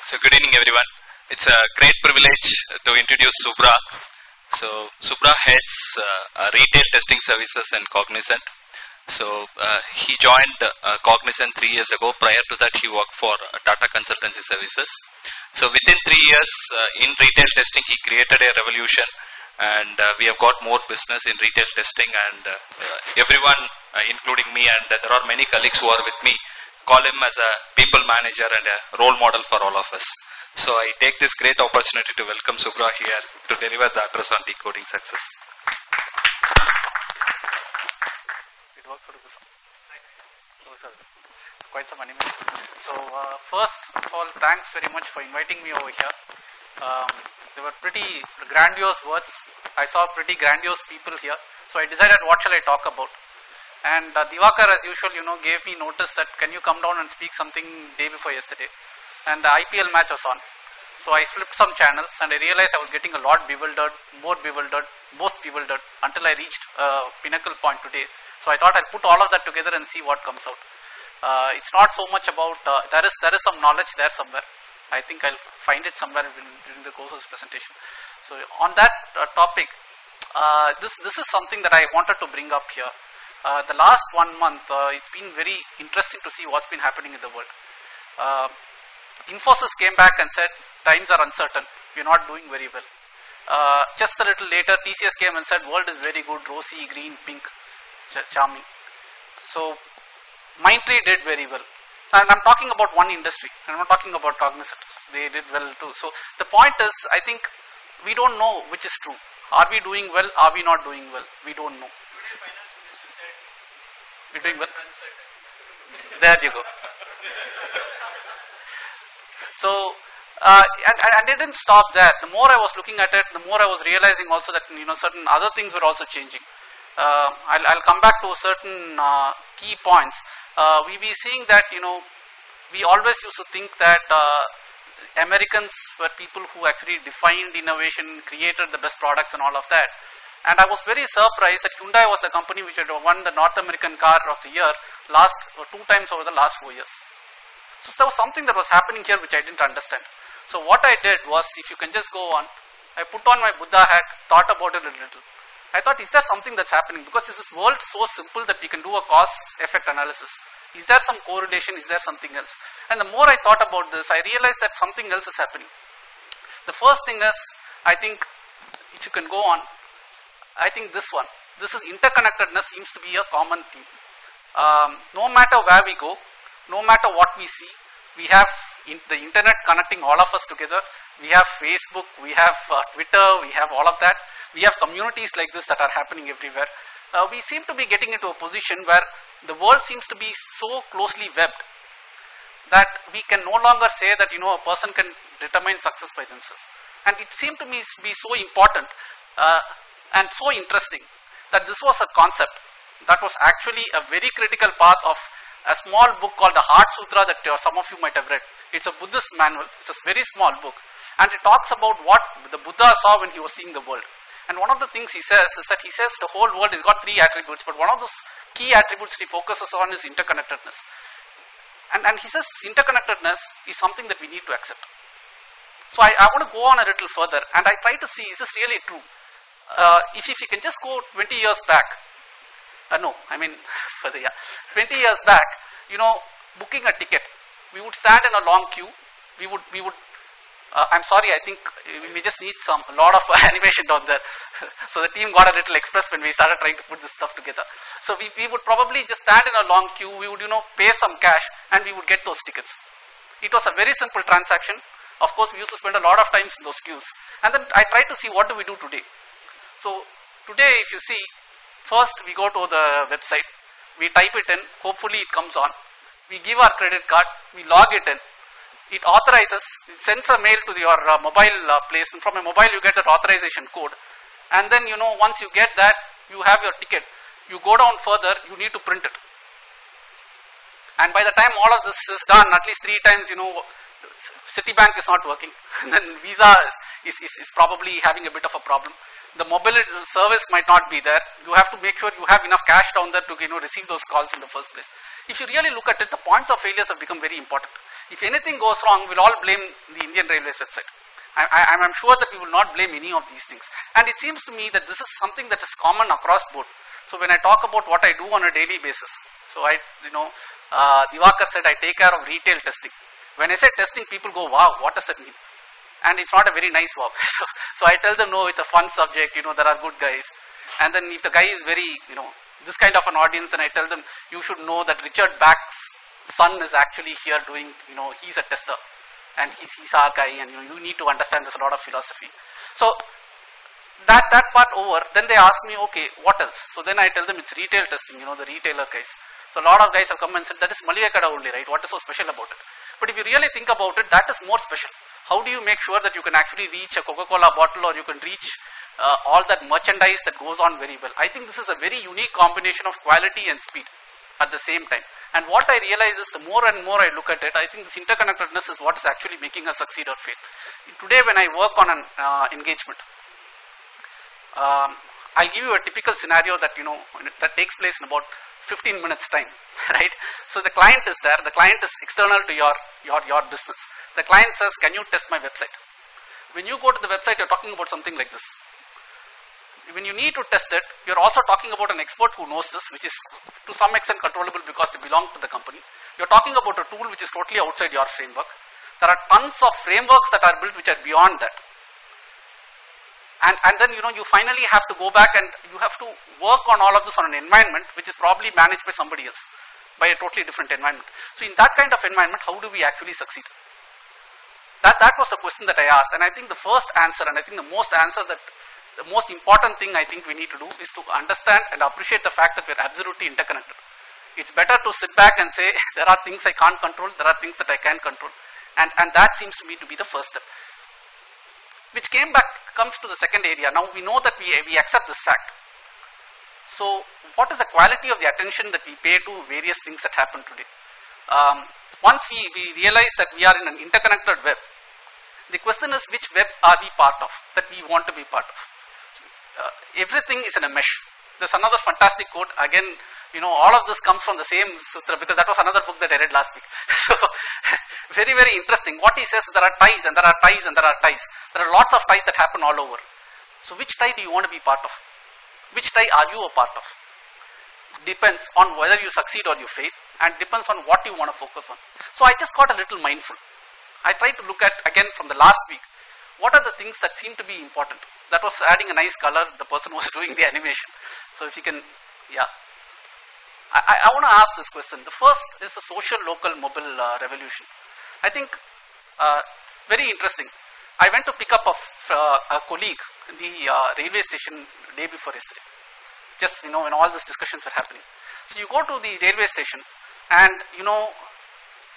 So good evening everyone. It's a great privilege to introduce Subra. So Subra heads retail testing services in Cognizant. So he joined Cognizant 3 years ago. Prior to that he worked for Tata Consultancy Services. So within 3 years in retail testing he created a revolution, and we have got more business in retail testing, and everyone including me, and there are many colleagues who are with me, call him as a people manager and a role model for all of us. So I take this great opportunity to welcome Subra here to deliver the address on Decoding Success. It works for this one. Quite some animation. So first of all, thanks very much for inviting me over here. They were pretty grandiose words. I saw pretty grandiose people here. So I decided, what shall I talk about? And Divakar, as usual, gave me notice that can you come down and speak something day before yesterday. And the IPL match was on. So I flipped some channels and I realized I was getting a lot bewildered, most bewildered, until I reached pinnacle point today. So I thought I'll put all of that together and see what comes out. It's not so much about, there is some knowledge there somewhere. I think I'll find it somewhere during the course of this presentation. So on that topic, this is something that I wanted to bring up here. The last 1 month, it's been very interesting to see what's been happening in the world. Infosys came back and said, times are uncertain, we're not doing very well. Just a little later, TCS came and said, world is very good, rosy, green, pink, charming. So, Mindtree did very well. And I'm talking about one industry, I'm not talking about Cognizant. They did well too. So, the point is, I think, we don't know which is true. Are we doing well? Are we not doing well? We don't know. We're doing well. There you go. So, and it didn't stop there. The more I was looking at it, the more I was realizing also that certain other things were also changing. I'll come back to certain key points. We be seeing that we always used to think that Americans were people who actually defined innovation, created the best products and all of that. And I was very surprised that Hyundai was the company which had won the North American Car of the Year 2 times over the last 4 years. So there was something that was happening here which I didn't understand. So what I did was, if you can just go on, I put on my Buddha hat, thought about it a little. I thought, is there something that's happening? Because is this world so simple that we can do a cause-effect analysis? Is there some correlation? Is there something else? And the more I thought about this, I realized that something else is happening. The first thing is, I think, if you can go on, I think this one. This is interconnectedness seems to be a common theme. No matter where we go, no matter what we see, we have the internet connecting all of us together. We have Facebook, we have Twitter, we have all of that. We have communities like this that are happening everywhere. We seem to be getting into a position where the world seems to be so closely webbed that we can no longer say that a person can determine success by themselves. And it seemed to me to be so important and so interesting that this was a concept that was actually a very critical part of a small book called the Heart Sutra that some of you might have read. It's a Buddhist manual. It's a very small book. And it talks about what the Buddha saw when he was seeing the world. And one of the things he says is that he says the whole world has got 3 attributes, but one of those key attributes he focuses on is interconnectedness. And he says interconnectedness is something that we need to accept. So I want to go on a little further, and I try to see, is this really true? If you can just go 20 years back, 20 years back, booking a ticket, we would stand in a long queue. We would. I'm sorry, I think we just need a lot of animation down there. So the team got a little expressed when we started trying to put this stuff together. So we would probably just stand in a long queue. We would, pay some cash, and we would get those tickets. It was a very simple transaction. Of course, we used to spend a lot of times in those queues. And then I tried to see what do we do today. So today, if you see, first we go to the website, we type it in, hopefully it comes on. We give our credit card, we log it in. It authorizes, it sends a mail to your mobile place, and from a mobile you get that authorization code. And then, once you get that, you have your ticket. You go down further, you need to print it. And by the time all of this is done, at least 3 times, Citibank is not working. And then Visa is probably having a bit of a problem. The mobile service might not be there. You have to make sure you have enough cash down there to receive those calls in the first place. If you really look at it, the points of failures have become very important. If anything goes wrong, we'll all blame the Indian Railways website. I'm sure that we will not blame any of these things. And it seems to me that this is something that is common across board. So when I talk about what I do on a daily basis, so Divakar said I take care of retail testing. When I say testing, people go, wow, what does that mean? And it's not a very nice work. So I tell them, no, it's a fun subject, there are good guys. And then if the guy is very, this kind of an audience, then I tell them, you should know that Richard Bach's son is actually here doing, he's a tester. And he's our guy, and you need to understand there's a lot of philosophy. So that part over, then they ask me, okay, what else? So then I tell them it's retail testing, the retailer guys. So a lot of guys have come and said, that is Maligakada only, right? What is so special about it? But if you really think about it, that is more special. How do you make sure that you can actually reach a Coca-Cola bottle, or you can reach all that merchandise that goes on very well? I think this is a very unique combination of quality and speed at the same time. And what I realize is the more and more I look at it, I think this interconnectedness is what is actually making us succeed or fail. Today when I work on an engagement, I'll give you a typical scenario that that takes place in about 15 minutes time, right? So the client is there, the client is external to your business. The client says, can you test my website? When you go to the website, you're talking about something like this. When you need to test it, you're also talking about an expert who knows this, which is to some extent controllable because they belong to the company. You're talking about a tool which is totally outside your framework. There are tons of frameworks that are built which are beyond that. And then, you finally have to go back and you have to work on all of this on an environment which is probably managed by somebody else, by a totally different environment. So in that kind of environment, how do we actually succeed? That was the question that I asked, and I think the first answer, and I think the most important thing I think we need to do is to understand and appreciate the fact that we're absolutely interconnected. It's better to sit back and say, there are things I can't control, there are things that I can control. And that seems to me to be the first step. Which comes to the second area. Now we know that we accept this fact. So what is the quality of the attention that we pay to various things that happen today? Once we realize that we are in an interconnected web, the question is, which web are we part of, that we want to be part of? Everything is in a mesh. There's another fantastic quote. Again, all of this comes from the same sutra, because that was another book that I read last week. So, very, very interesting. What he says is there are ties and there are ties and there are ties. There are lots of ties that happen all over. So which tie do you want to be part of? Which tie are you a part of? Depends on whether you succeed or you fail, and depends on what you want to focus on. So I just got a little mindful. I tried to look at, again from the last week, what are the things that seem to be important? That was adding a nice color, the person who was doing the animation. So if you can, yeah. I want to ask this question. The first is the social local mobile revolution. I think, very interesting. I went to pick up a colleague in the railway station day before yesterday. Just, when all these discussions were happening. So you go to the railway station and,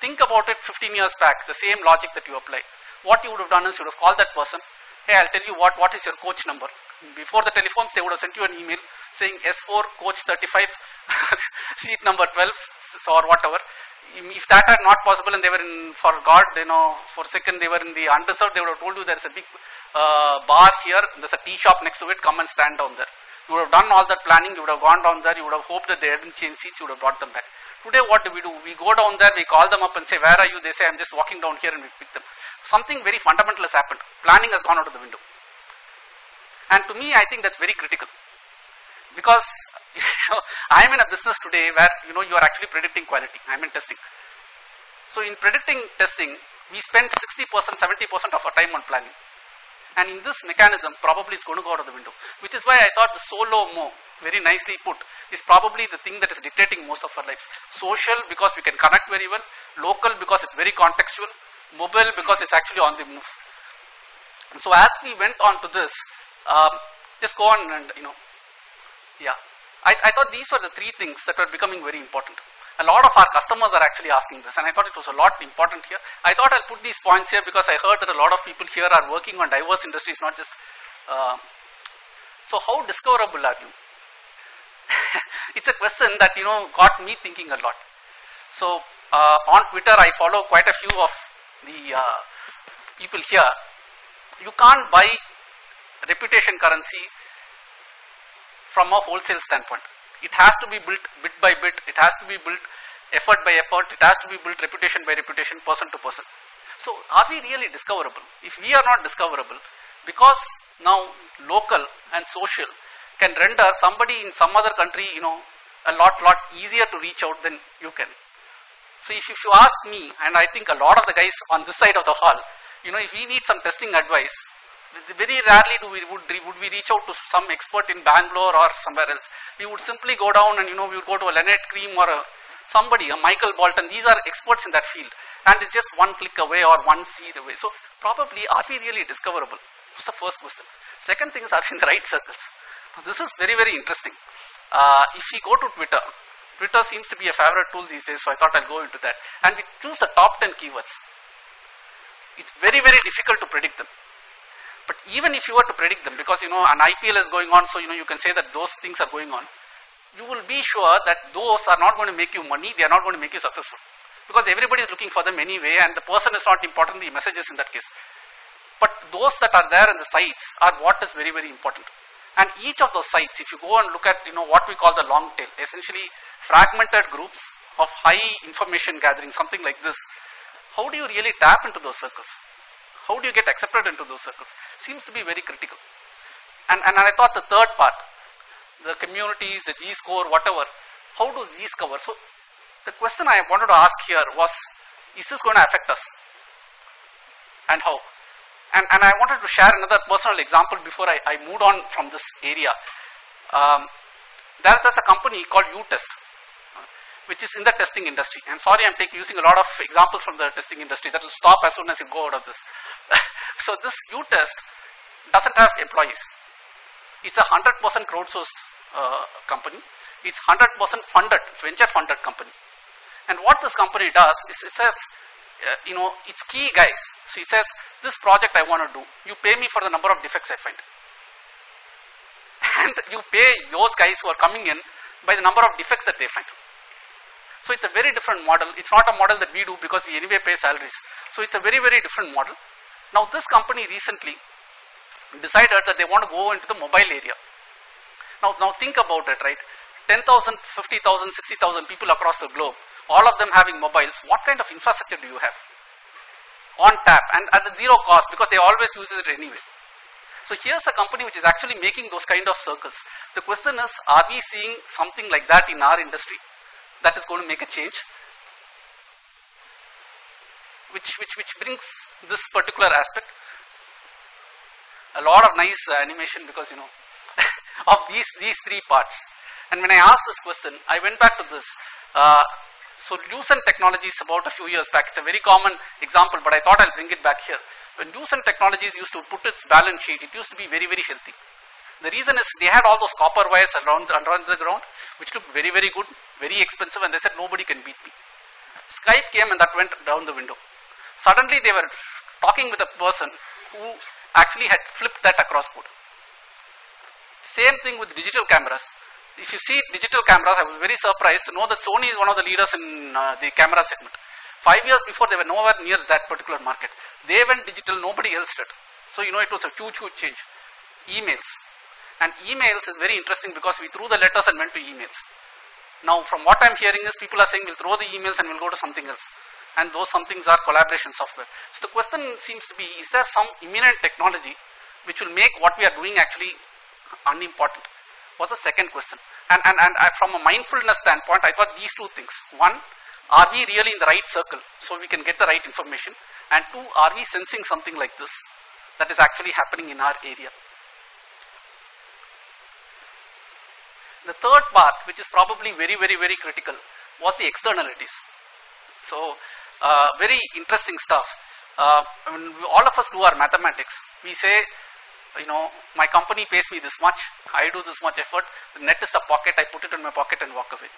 think about it 15 years back, the same logic that you apply. What you would have done is you would have called that person. Hey, I'll tell you what is your coach number. Before the telephones, they would have sent you an email saying S4, coach 35, seat number 12, or whatever. If that had not possible and they were in, for God, for a second they were in the underserved, they would have told you there's a big bar here, there's a tea shop next to it, come and stand down there. You would have done all that planning, you would have gone down there, you would have hoped that they hadn't changed seats, you would have brought them back. Today what do? We go down there, we call them up and say, where are you? They say, I'm just walking down here, and we pick them. Something very fundamental has happened. Planning has gone out of the window. And to me, I think that's very critical. Because, I am in a business today where, you are actually predicting quality. I'm in testing. So in predicting testing, we spend 60%, 70% of our time on planning. And in this mechanism, probably it's going to go out of the window. Which is why I thought the solo mo, very nicely put, is probably the thing that is dictating most of our lives. Social, because we can connect very well. Local, because it's very contextual. Mobile, because it's actually on the move. And so as we went on to this, just go on and, yeah. I thought these were the three things that were becoming very important. A lot of our customers are actually asking this, and I thought it was a lot important here. I thought I'll put these points here because I heard that a lot of people here are working on diverse industries, not just... so how discoverable are you? It's a question that, got me thinking a lot. So on Twitter, I follow quite a few of the people here. You can't buy reputation currency from a wholesale standpoint. It has to be built bit by bit. It has to be built effort by effort. It has to be built reputation by reputation, person to person. So are we really discoverable? If we are not discoverable, because now local and social can render somebody in some other country, a lot easier to reach out than you can. So if you ask me, and I think a lot of the guys on this side of the hall, if we need some testing advice, very rarely would we reach out to some expert in Bangalore or somewhere else. We would simply go down and we would go to a Lennart Cream or a Michael Bolton. These are experts in that field, and it's just one click away or one seed away. So probably, are we really discoverable? That's the first question. Second thing is, are we in the right circles? Now, this is very, very interesting. If we go to Twitter, Twitter seems to be a favorite tool these days, so I thought I'll go into that. And we choose the top 10 keywords. It's very, very difficult to predict them. But even if you were to predict them, because an IPL is going on, so you can say that those things are going on, you will be sure that those are not going to make you money, they are not going to make you successful. Because everybody is looking for them anyway, and the person is not important, the messages in that case. But those that are there in the sites are what is very, very important. And each of those sites, if you go and look at what we call the long tail, essentially fragmented groups of high information gathering, something like this, how do you really tap into those circles? How do you get accepted into those circles? Seems to be very critical. And I thought the third part, the communities, the G-score, whatever, how do these cover? So the question I wanted to ask here was, is this going to affect us? And how? And I wanted to share another personal example before I moved on from this area. There's a company called U-Test, which is in the testing industry. I'm sorry I'm using a lot of examples from the testing industry. That will stop as soon as you go out of this. So this U-Test doesn't have employees. It's a 100% crowdsourced company. It's 100% funded, venture funded company. And what this company does is it says, it's key guys. So it says, this project I want to do, you pay me for the number of defects I find. And you pay those guys who are coming in by the number of defects that they find. So it's a very different model. It's not a model that we do because we anyway pay salaries. So it's a very, very different model. Now this company recently decided that they want to go into the mobile area. Now think about it, right? 10,000, 50,000, 60,000 people across the globe, all of them having mobiles. What kind of infrastructure do you have? On tap and at zero cost, because they always use it anyway. So here's a company which is actually making those kind of circles. The question is, are we seeing something like that in our industry that is going to make a change? Which brings this particular aspect. A lot of nice animation because of these three parts. And when I asked this question, I went back to this. So Lucent Technologies about a few years back, it's a very common example, but I thought I'll bring it back here. When Lucent Technologies used to put its balance sheet, it used to be very, very healthy. The reason is they had all those copper wires around the ground, which looked very, very good, very expensive, and they said nobody can beat me. Skype came and that went down the window. Suddenly they were talking with a person who actually had flipped that across board. Same thing with digital cameras. If you see digital cameras, I was very surprised to know that Sony is one of the leaders in the camera segment. 5 years before, they were nowhere near that particular market. They went digital, nobody else did. So, it was a huge, huge change. Emails. And emails is very interesting because we threw the letters and went to emails. Now, from what I'm hearing is people are saying we'll throw the emails and we'll go to something else. And those somethings are collaboration software. So the question seems to be, is there some imminent technology which will make what we are doing actually unimportant? Was the second question. And from a mindfulness standpoint, I thought these two things. One, are we really in the right circle so we can get the right information? And two, are we sensing something like this that is actually happening in our area? The third part, which is probably very, very, very critical, was the externalities. So, very interesting stuff. All of us do our mathematics. We say, my company pays me this much, I do this much effort, the net is the pocket, I put it in my pocket and walk away.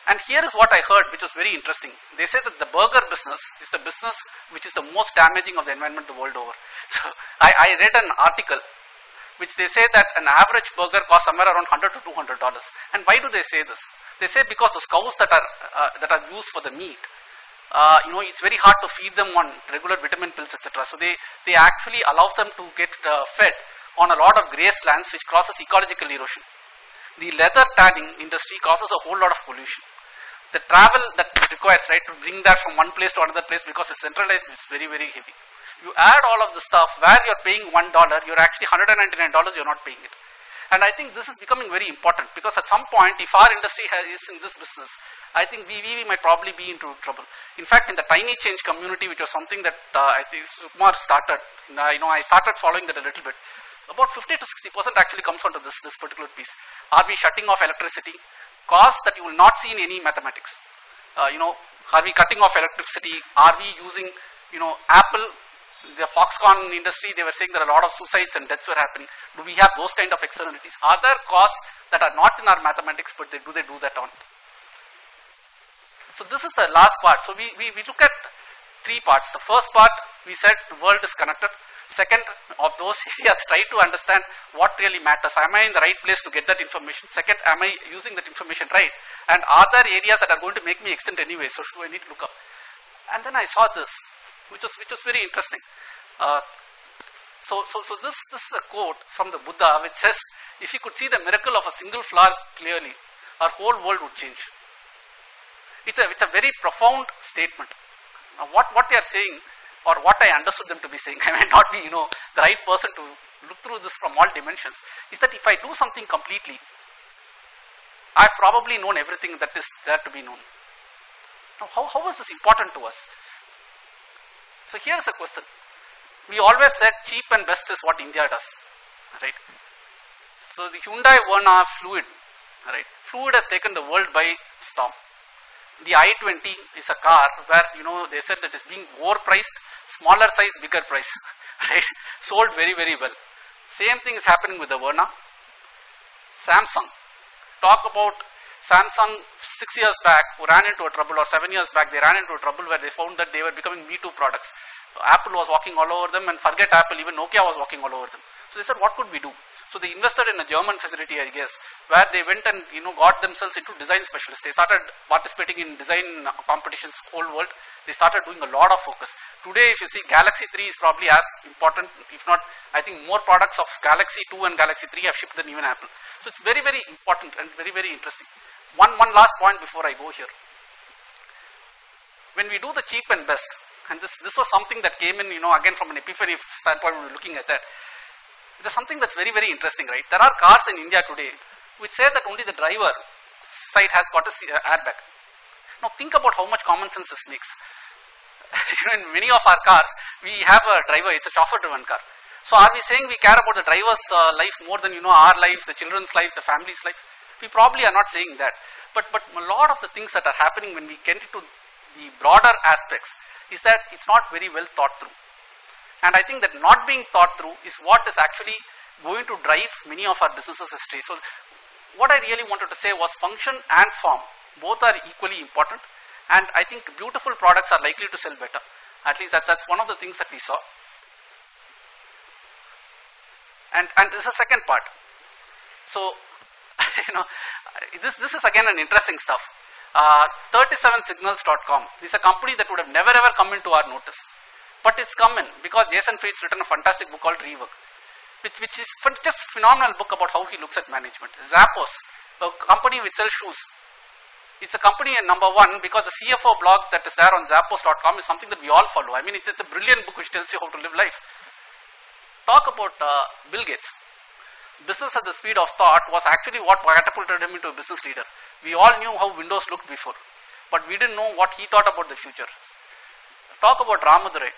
And here is what I heard, which was very interesting. They say that the burger business is the business which is the most damaging of the environment the world over. So, I read an article which they say that an average burger costs somewhere around $100 to $200. And why do they say this? They say because those cows that are used for the meat, it's very hard to feed them on regular vitamin pills, etc. So they actually allow them to get fed on a lot of grasslands which causes ecological erosion. the leather tanning industry causes a whole lot of pollution. The travel that it requires, right, to bring that from one place to another place because it's centralized, is very, very heavy. You add all of the stuff where you're paying $1, you're actually $199, you're not paying it. And I think this is becoming very important because at some point, if our industry is in this business, I think we might probably be into trouble. In fact, in the tiny change community, which was something that I think Sukumar started, I started following that a little bit. About 50 to 60% actually comes onto this particular piece. Are we shutting off electricity? Costs that you will not see in any mathematics. Are we cutting off electricity? Are we using, Apple, the Foxconn industry, they were saying that a lot of suicides and deaths were happening. Do we have those kind of externalities? Are there costs that are not in our mathematics, but do they do that on? So this is the last part. So we look at three parts. The first part, we said the world is connected. Second, of those areas, try to understand what really matters. Am I in the right place to get that information? Second, am I using that information right? And are there areas that are going to make me extend anyway? So do I need to look up? And then I saw this, which was very interesting. So this is a quote from the Buddha, which says, if you could see the miracle of a single flower clearly, our whole world would change. It's a very profound statement. Now what they are saying, or what I understood them to be saying, I may not be, the right person to look through this from all dimensions, is that if I do something completely, I've probably known everything that is there to be known. Now, how is this important to us? So here's a question. We always said cheap and best is what India does, right? So the Hyundai Verna Fluid, right? Fluid has taken the world by storm. The i20 is a car where, they said that it's being overpriced, smaller size, bigger price, right? Sold very, very well. Same thing is happening with the Verna. Samsung. Talk about Samsung 6 years back who ran into a trouble, or 7 years back they ran into a trouble where they found that they were becoming Me-Too products. So Apple was walking all over them, and forget Apple, even Nokia was walking all over them. So they said, what could we do? So they invested in a German facility, I guess, where they went and got themselves into design specialists. They started participating in design competitions whole world. They started doing a lot of focus. Today, if you see, Galaxy 3 is probably as important, if not, I think more products of Galaxy 2 and Galaxy 3 have shipped than even Apple. So it's very, very important and very, very interesting. One last point before I go here. When we do the cheap and best, and this was something that came in, again from an epiphany standpoint when we're looking at that. There's something that's very, very interesting, right? There are cars in India today which say that only the driver side has got a airbag. Now think about how much common sense this makes. In many of our cars, we have a driver, it's a chauffeur-driven car. So are we saying we care about the driver's life more than, our lives, the children's lives, the family's life? We probably are not saying that. But a lot of the things that are happening when we get into the broader aspects is that it's not very well thought through. And I think that not being thought through is what is actually going to drive many of our businesses astray. So what I really wanted to say was function and form, both are equally important. And I think beautiful products are likely to sell better. At least that's one of the things that we saw. And this is the second part. So, this is again an interesting stuff. 37signals.com is a company that would have never ever come into our notice. But it's come in because Jason Fried's written a fantastic book called Rework, which is just a phenomenal book about how he looks at management. Zappos, a company which sells shoes. It's a company in number one because the CFO blog that is there on Zappos.com is something that we all follow. I mean, it's a brilliant book which tells you how to live life. Talk about Bill Gates. Business at the speed of thought was actually what catapulted him into a business leader. We all knew how Windows looked before, but we didn't know what he thought about the future. Talk about Ramadurai.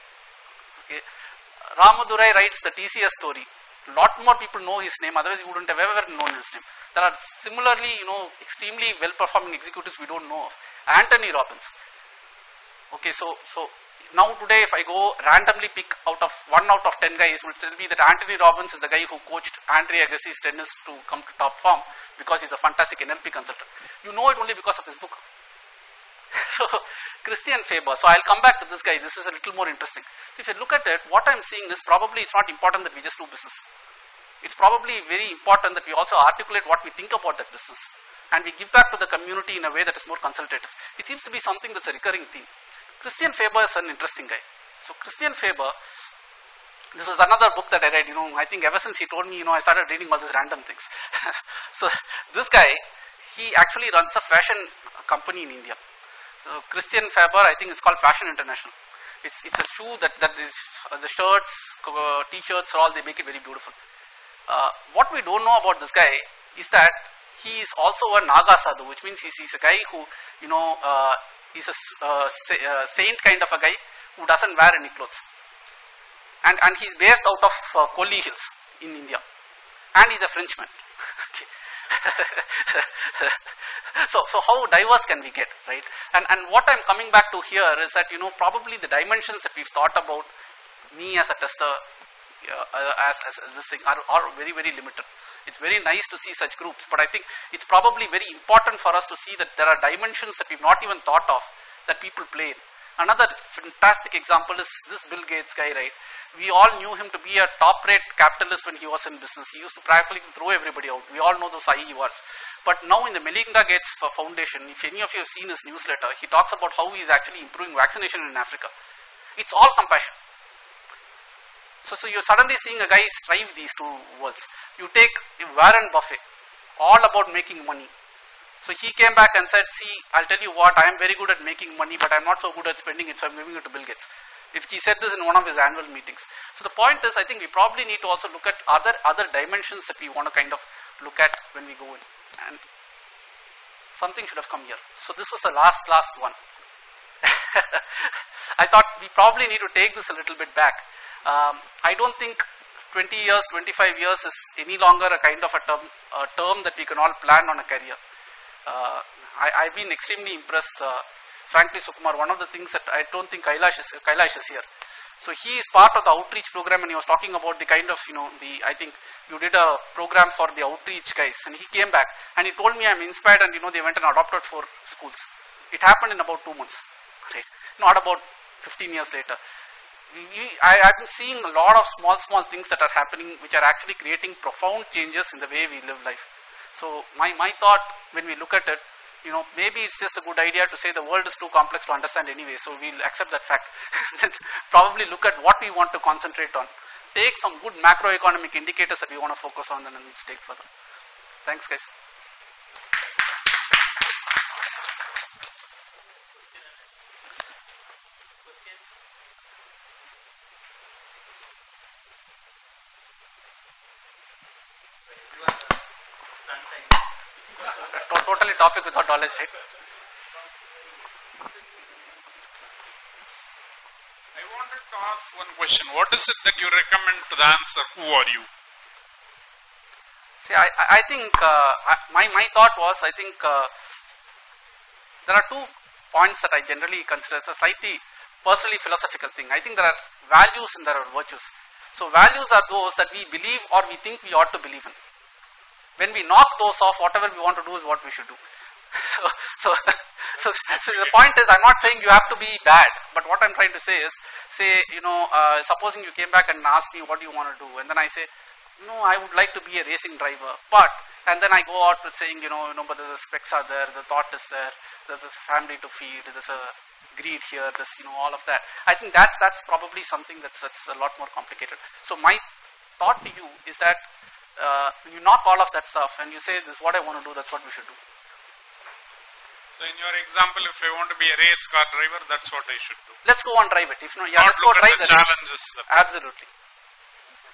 Okay. Ramadurai writes the TCS story. A lot more people know his name, otherwise you wouldn't have ever known his name. There are similarly, extremely well-performing executives we don't know of. Anthony Robbins. Okay, so now today if I go randomly pick 1 out of 10 guys, will tell me that Anthony Robbins is the guy who coached Andre Agassi's tennis to come to top form because he's a fantastic NLP consultant. You know it only because of his book. So, Christian Faber. So, I'll come back to this guy. This is a little more interesting. So, if you look at it, what I'm seeing is probably it's not important that we just do business. It's probably very important that we also articulate what we think about that business. And we give back to the community in a way that is more consultative. It seems to be something that's a recurring theme. Christian Faber is an interesting guy. So, Christian Faber This was another book that I read, I think ever since he told me, I started reading all these random things. So this guy, he actually runs a fashion company in India. Christian Faber, I think it's called Fashion International. It's a shoe that is, the shirts, t-shirts, all, they make it very beautiful. What we don't know about this guy is that he is also a Naga sadhu, which means he's a guy who, is a saint kind of a guy who doesn't wear any clothes. And he's based out of Kolli Hills in India. And he's a Frenchman. So how diverse can we get, right? And what I'm coming back to here is that, probably the dimensions that we've thought about me as a tester, as this thing are very, very limited. It's very nice to see such groups, but I think it's probably very important for us to see that there are dimensions that we've not even thought of that people play in. Another fantastic example is this Bill Gates guy, right? We all knew him to be a top-rate capitalist when he was in business. He used to practically throw everybody out. We all know those IE wars. But now in the Melinda Gates Foundation, if any of you have seen his newsletter, he talks about how he's actually improving vaccination in Africa. It's all compassion. So you're suddenly seeing a guy strive these two worlds. You take Warren Buffett, all about making money. So he came back and said, see, I'll tell you what, I am very good at making money, but I'm not so good at spending it, so I'm giving it to Bill Gates. He said this in one of his annual meetings. So the point is, I think we probably need to also look at other dimensions that we want to kind of look at when we go in. And something should have come here. So this was the last one. I thought we probably need to take this a little bit back. I don't think 20 years, 25 years is any longer a kind of a term that we can all plan on a career. I've been extremely impressed, frankly, Sukumar. One of the things that I don't think Kailash is here. So he is part of the outreach program, and he was talking about the kind of, I think you did a program for the outreach guys, and he came back and he told me, I'm inspired, and they went and adopted 4 schools. It happened in about 2 months, right? Not about 15 years later. I've been seeing a lot of small things that are happening, which are actually creating profound changes in the way we live life. So my thought when we look at it, maybe it's just a good idea to say the world is too complex to understand anyway, so we'll accept that fact. Then probably look at what we want to concentrate on. Take some good macroeconomic indicators that we want to focus on, and then let's take further. Thanks, guys. Totally topic without knowledge, right? I wanted to ask one question. What is it that you recommend to the answer, who are you? See, I think, my thought was, I think there are 2 points that I generally consider. It's a slightly personally philosophical thing. I think there are values and there are virtues. So values are those that we believe or we think we ought to believe in. When we knock those off, whatever we want to do is what we should do. So the point is, I'm not saying you have to be bad, but what I'm trying to say is, supposing you came back and asked me what do you want to do, and then I say, no, I would like to be a racing driver, and then I go out with saying, but the specs are there, the thought is there, there's a family to feed, there's a greed here, there's, all of that. I think that's probably something that's a lot more complicated. So my thought to you is that, when you knock all of that stuff and you say, this is what I want to do, that's what we should do. So in your example, if I want to be a race car driver, that's what I should do. Let's go and drive it. If not, let's go drive the challenges. Absolutely.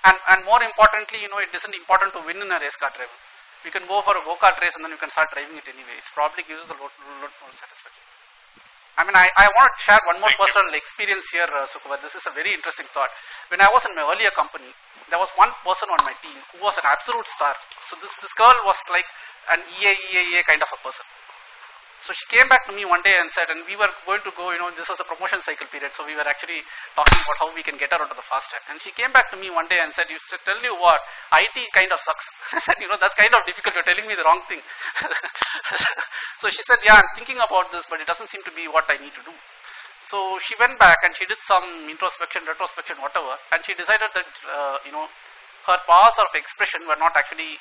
And more importantly, it isn't important to win in a race car driver. You can go for a go-kart race and then you can start driving it anyway. It probably gives us a lot more satisfaction. I want to share one more personal experience here, Sukuva. This is a very interesting thought. When I was in my earlier company, there was one person on my team who was an absolute star. So this girl was like an EA kind of a person. So she came back to me one day and said, and we were going to go, this was a promotion cycle period, so we were actually talking about how we can get her onto the fast track. And she came back to me one day and said, tell you what, IT kind of sucks. I said, that's kind of difficult, you're telling me the wrong thing. So she said, yeah, I'm thinking about this, but it doesn't seem to be what I need to do. So she went back and she did some introspection, retrospection, whatever, and she decided that, her powers of expression were not actually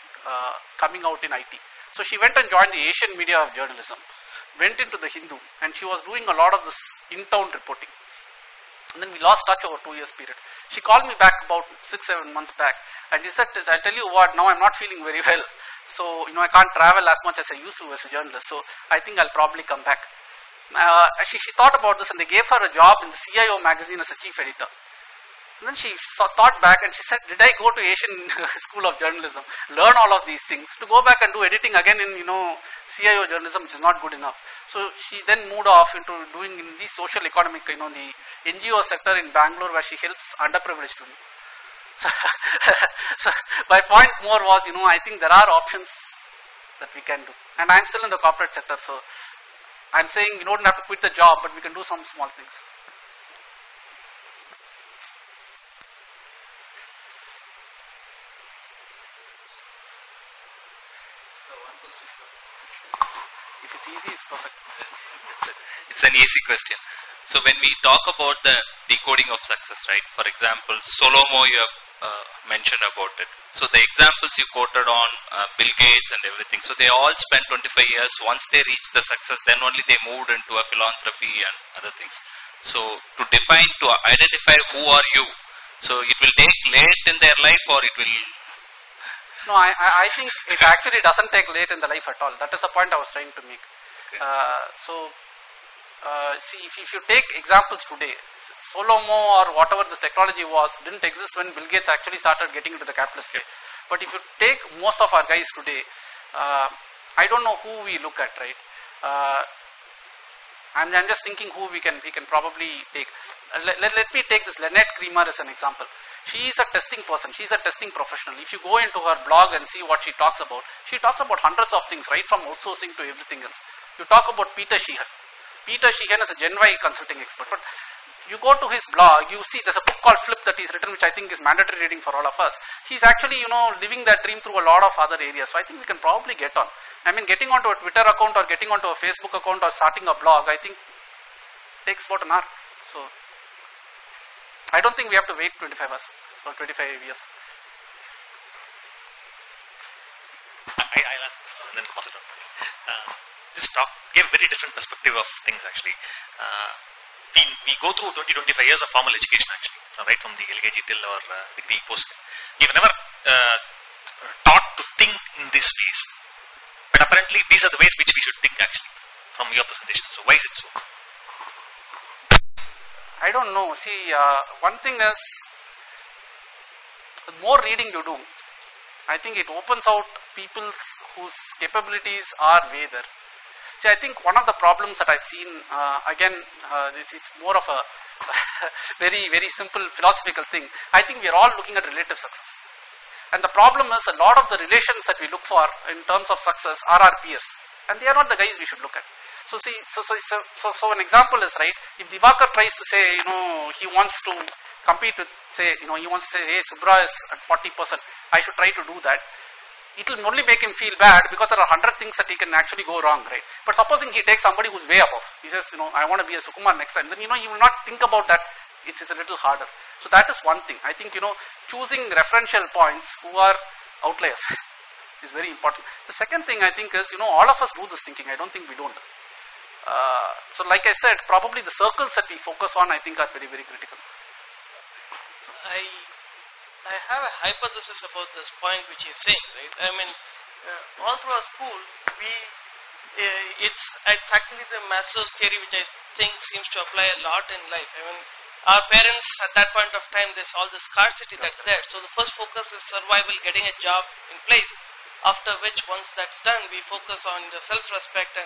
coming out in IT. So she went and joined the Asian media of journalism, went into the Hindu, and she was doing a lot of this in-town reporting. And then we lost touch over 2 years period. She called me back about 6-7 months back, and she said, I tell you what, now I'm not feeling very well. So, I can't travel as much as I used to as a journalist. So, I think I'll probably come back. She thought about this, and they gave her a job in the CIO magazine as a chief editor. And then she thought back and she said, did I go to Asian School of Journalism, learn all of these things, to go back and do editing again in, CIO journalism, which is not good enough. So she then moved off into doing in the social economic, the NGO sector in Bangalore, where she helps underprivileged women. So my point more was, I think there are options that we can do. And I'm still in the corporate sector, so I'm saying we don't have to quit the job, but we can do some small things. If it's easy, it's perfect. It's an easy question. So when we talk about the decoding of success, right? For example, Solomo, you have mentioned about it. So the examples you quoted on Bill Gates and everything. So they all spent 25 years. Once they reached the success, then only they moved into a philanthropy and other things. So to define, to identify who are you. So it will take late in their life, or it will. No, I think it actually doesn't take late in the life at all. That is the point I was trying to make. Okay. See, if you take examples today, Solomo or whatever this technology was didn't exist when Bill Gates actually started getting into the capitalist way. But if you take most of our guys today, I don't know who we look at, right? I'm just thinking who we can probably take. Let me take this Lynette Creamer as an example. She is a testing person. She is a testing professional. If you go into her blog and see what she talks about hundreds of things, right from outsourcing to everything else. You talk about Peter Sheehan. Peter Sheehan is a Gen Y consulting expert. But you go to his blog, you see there's a book called Flip that he's written, which I think is mandatory reading for all of us. He's actually, living that dream through a lot of other areas. So I think we can probably get on. I mean, getting onto a Twitter account or getting onto a Facebook account or starting a blog, I think takes about an hour. So I don't think we have to wait 25 hours or 25 years. I'll ask this and then pass it on. Give a very different perspective of things actually. We go through 20-25 years of formal education actually, right from the LKG till our degree post. We've never taught to think in this ways. But apparently these are the ways which we should think actually from your presentation. So why is it so? I don't know. See, one thing is, the more reading you do, I think it opens out people whose capabilities are way there. See, I think one of the problems that I've seen, it's more of a very, very simple philosophical thing. I think we are all looking at relative success. And the problem is a lot of the relations that we look for in terms of success are our peers. And they are not the guys we should look at. So see, so an example is, right, if Divakar tries to say, he wants to compete with, say, he wants to say, hey, Subra is at 40%, I should try to do that. It will only make him feel bad because there are 100 things that he can actually go wrong, right? But supposing he takes somebody who's way above, he says, I want to be a Sukumar next time, then, he will not think about that. It's a little harder. So that is one thing. I think, choosing referential points who are outliers is very important. The second thing I think is, all of us do this thinking. I don't think we don't. So like I said, probably the circles that we focus on, I think, are very, very critical. I have a hypothesis about this point which he's saying, right? I mean, all through our school, it's actually the Maslow's theory which I think seems to apply a lot in life. I mean, our parents at that point of time, there's all the scarcity that's there. So the first focus is survival, getting a job in place. After which, once that's done, we focus on the self-respect,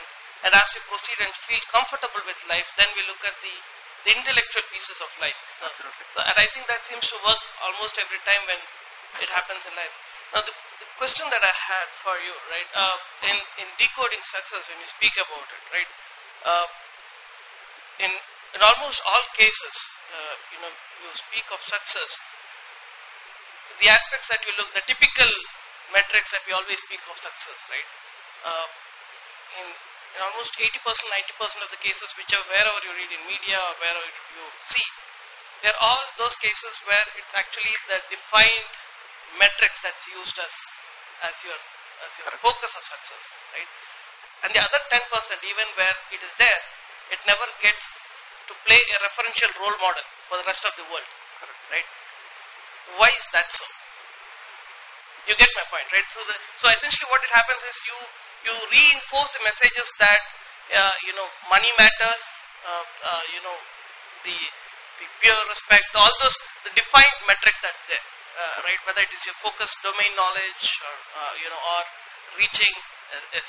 and as we proceed and feel comfortable with life, then we look at the intellectual pieces of life. Absolutely. So, and I think that seems to work almost every time when it happens in life. Now, the question that I had for you, right, in decoding success, when you speak about it, right, in almost all cases, you speak of success. The aspects that you look, the typical metrics that we always speak of success, right? In almost 80%, 90% of the cases, wherever you read in media or wherever you see, there are all those cases where it's actually the defined metrics that's used as your focus of success, right? And the other 10%, even where it is there, it never gets to play a referential role model for the rest of the world, right? Why is that so? You get my point, right? So essentially what it happens is you reinforce the messages that money matters, the pure respect, all those the defined metrics that's there, right? Whether it is your focused domain knowledge or reaching a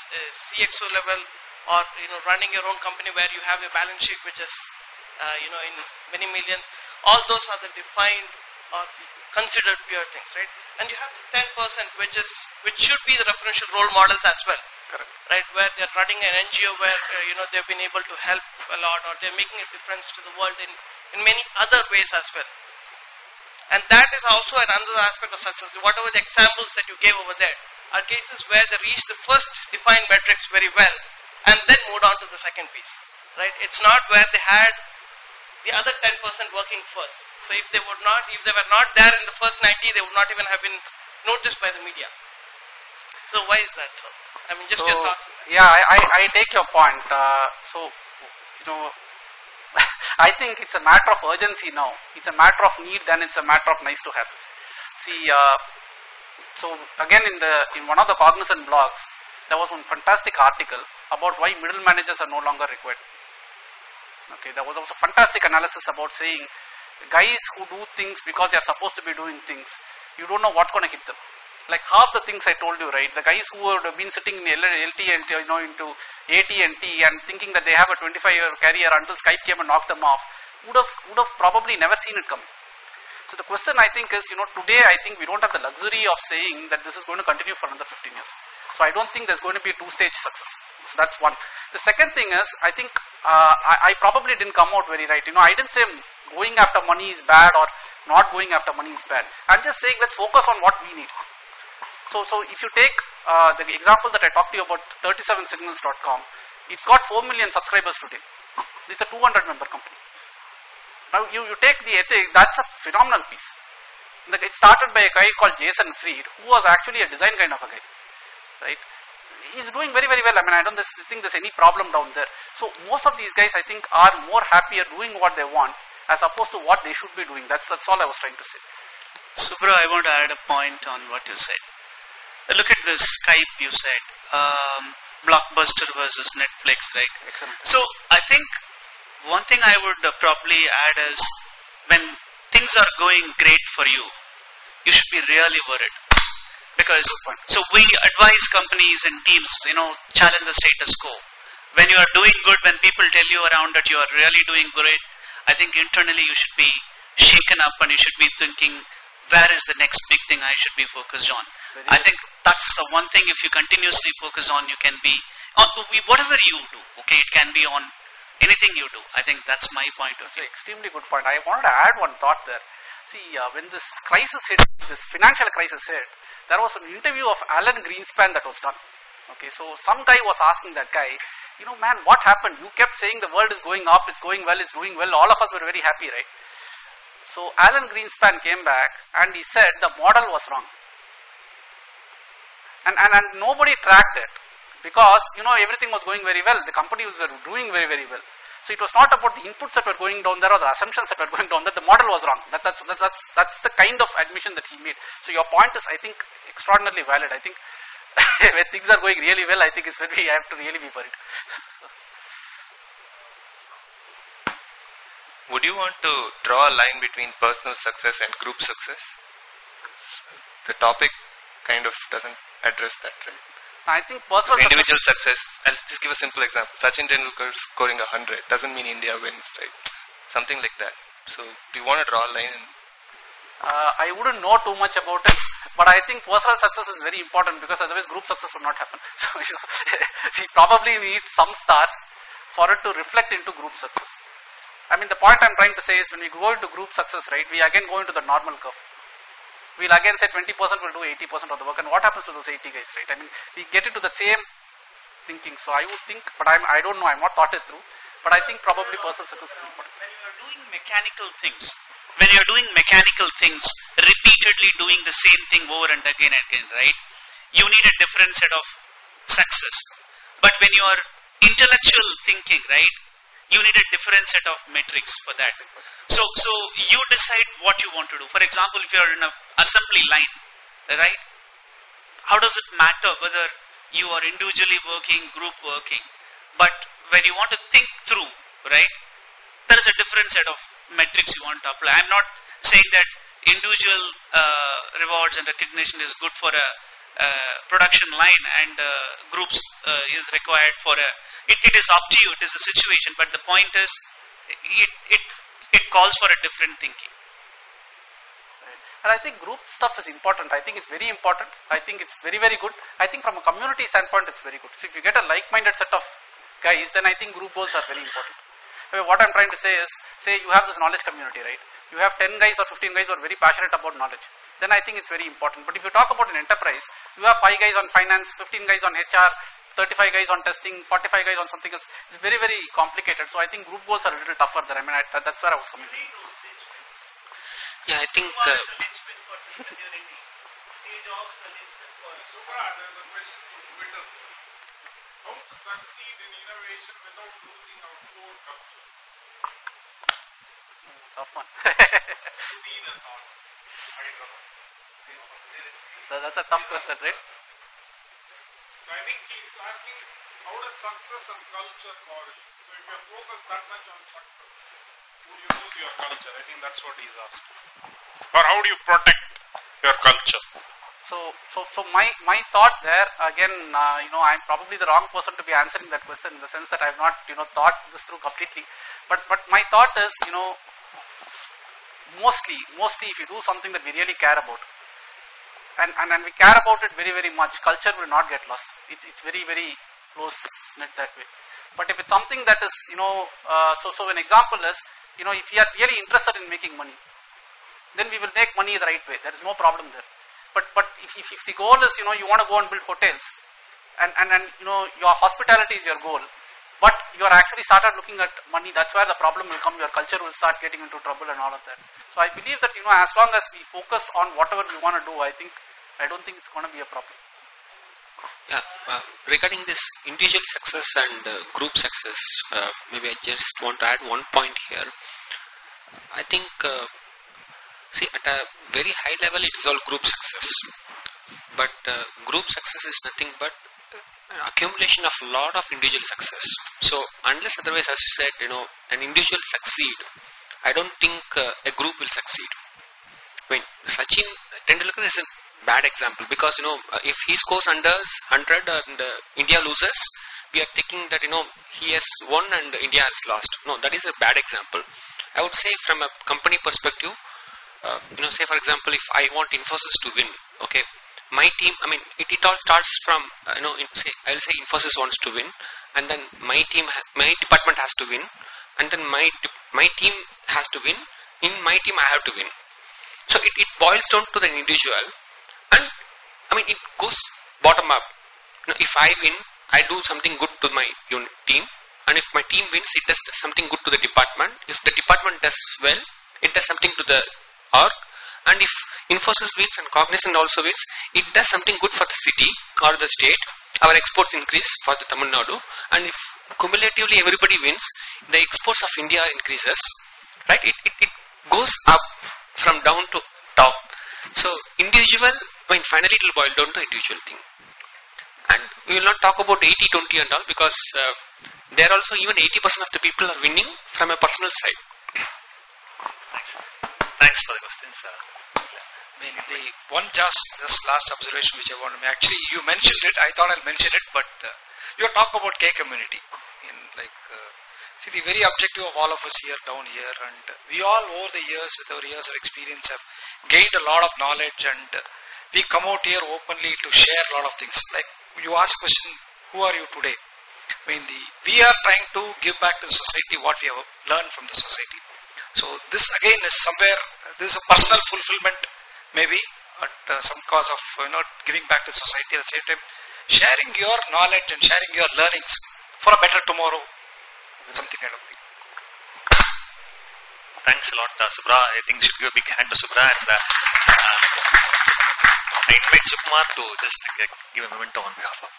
CXO level, or running your own company where you have a balance sheet which is in many millions. All those are the defined or considered pure things, right? And you have the 10% which should be the referential role models as well. Correct. Right, where they're running an NGO where they've been able to help a lot, or they're making a difference to the world in many other ways as well. And that is also another aspect of success. Whatever the examples that you gave over there are cases where they reach the first defined metrics very well and then moved on to the second piece. Right? It's not where they had the other 10% working first. So if they were not there in the first 90, they would not even have been noticed by the media. So why is that so? I mean, just your thoughts on that. Yeah, I take your point. I think it's a matter of urgency now. It's a matter of need, then it's a matter of nice to have. See, so again in one of the Cognizant blogs, there was one fantastic article about why middle managers are no longer required. Okay, there was also a fantastic analysis about saying guys who do things because they are supposed to be doing things, you don't know what's going to hit them. Like half the things I told you, right? The guys who would have been sitting in LT and into AT&T and thinking that they have a 25-year career until Skype came and knocked them off, would have probably never seen it coming. So the question I think is, today I think we don't have the luxury of saying that this is going to continue for another 15 years. So I don't think there's going to be a two-stage success. So that's one. The second thing is, I think I probably didn't come out very right. I didn't say going after money is bad or not going after money is bad. I'm just saying let's focus on what we need. So if you take the example that I talked to you about 37signals.com, it's got 4 million subscribers today. This is a 200-member company. Now you take the ethic, that's a phenomenal piece. It started by a guy called Jason Fried, who was actually a design kind of a guy, right? He's doing very, very well. I mean, I don't think there's any problem down there. So most of these guys, I think, are more happier doing what they want as opposed to what they should be doing. That's all I was trying to say. Subra, I want to add a point on what you said. Look at this Skype you said, Blockbuster versus Netflix, right? Excellent. So I think one thing I would probably add is when things are going great for you, you should be really worried. Because, so we advise companies and teams, challenge the status quo. When you are doing good, when people tell you around that you are really doing great, I think internally you should be shaken up and you should be thinking, where is the next big thing I should be focused on? I think that's the one thing if you continuously focus on, you can be, on whatever you do, okay, it can be on anything you do. I think that's my point of view. Extremely good point. I wanted to add one thought there. See, when this crisis hit, this financial crisis hit, there was an interview of Alan Greenspan that was done. Okay, so some guy was asking that guy, man, what happened? You kept saying the world is going up, it's going well, it's doing well. All of us were very happy, right? So Alan Greenspan came back and he said the model was wrong. And nobody tracked it because, everything was going very well. The companies were doing very, very well. So it was not about the inputs that were going down there or the assumptions that were going down there. The model was wrong. That's the kind of admission that he made. So your point is, I think, extraordinarily valid. I think when things are going really well, I think it's when we have to really be worried. Would you want to draw a line between personal success and group success? The topic kind of doesn't address that, right? I think personal individual success. I'll just give a simple example. Sachin Tendulkar scoring 100 doesn't mean India wins, right? Something like that. So, do you want to draw a line? I wouldn't know too much about it, but I think personal success is very important because otherwise group success would not happen. So, we probably need some stars for it to reflect into group success. I mean, the point I'm trying to say is when we go into group success, right, we again go into the normal curve. We'll again say 20% will do 80% of the work, and what happens to those 80 guys, right? I mean, we get into the same thinking. So I would think, but I don't know, I'm not thought it through, but I think probably personal success is important. When you are doing mechanical things, repeatedly doing the same thing over and again, right? You need a different set of success. But when you are intellectual thinking, right? you need a different set of metrics for that. So you decide what you want to do. For example, if you are in an assembly line, right? How does it matter whether you are individually working, group working? But when you want to think through, right, there is a different set of metrics you want to apply. I'm not saying that individual rewards and recognition is good for a production line and groups is required for a. It is up to you. It is a situation. But the point is, it calls for a different thinking. And I think group stuff is important. I think it's very important. I think it's very, very good. I think from a community standpoint, it's very good. So if you get a like-minded set of guys, then I think group goals are very important. I mean, what I'm trying to say is, say you have this knowledge community, right? You have 10 guys or 15 guys who are very passionate about knowledge. Then I think it's very important. But if you talk about an enterprise, you have 5 guys on finance, 15 guys on HR, 35 guys on testing, 45 guys on something else. It's very, very complicated. So I think group goals are a little tougher there. I mean, that's where I was coming from. Yeah, I think. Subra, there's a question from Twitter. How to succeed in innovation without losing our core culture? Tough one. Sudhir has asked. That's a tough question, right? So I think he's asking, how does success and culture correlate? So if you're focused that much on success, would you lose your culture? I think that's what he's asking. Or how do you protect your culture? So my thought there, again, I'm probably the wrong person to be answering that question in the sense that I've not, thought this through completely. But my thought is, mostly if you do something that we really care about, and we care about it very, very much, culture will not get lost. It's very, very close knit that way. But if it's something that is, so an example is, if we are really interested in making money, then we will make money the right way. There is no problem there. But if the goal is, you want to go and build hotels, and your hospitality is your goal, but you are actually started looking at money, that's where the problem will come. Your culture will start getting into trouble and all of that. So I believe that, as long as we focus on whatever we want to do, I don't think it's going to be a problem. Yeah, regarding this individual success and group success, maybe I just want to add one point here. I think, see, at a very high level, it is all group success. But group success is nothing but accumulation of a lot of individual success. So, unless otherwise, as you said, an individual succeed, I don't think a group will succeed. I mean, Sachin Tendulkar is a bad example because, if he scores under 100 and India loses, we are thinking that, he has won and India has lost. No, that is a bad example. I would say from a company perspective, say for example, if I want Infosys to win, okay, my team, I mean, it all starts from, I'll say Infosys wants to win, and then my department has to win, and then my team has to win. In my team, I have to win. So it boils down to the individual, and I mean, it goes bottom up. If I win, I do something good to my team, and if my team wins, it does something good to the department. If the department does well, it does something to the org, and if Infosys wins and Cognizant also wins, it does something good for the city or the state. Our exports increase for the Tamil Nadu, and if cumulatively everybody wins, the exports of India increases, right? It goes up from down to top. So individual, I mean, finally it will boil down to individual thing. And we will not talk about 80-20 and all, because there also even 80% of the people are winning from a personal side. Thanks for the questions. I mean, the one just this last observation which I want to make, actually you mentioned it, I thought I'll mention it, but you are talking about K community. See, the very objective of all of us here, down here, and we all over the years, with our years of experience, have gained a lot of knowledge, and we come out here openly to share a lot of things. Like you ask a question, who are you today? I mean, we are trying to give back to the society what we have learned from the society. So this again is somewhere, this is a personal fulfillment maybe at some cause of giving back to society. At the same time, sharing your knowledge and sharing your learnings for a better tomorrow, something kind of thing. Thanks a lot, Subra. I think we should give a big hand to Subra, and I invite Sukumar to just give a memento on behalf of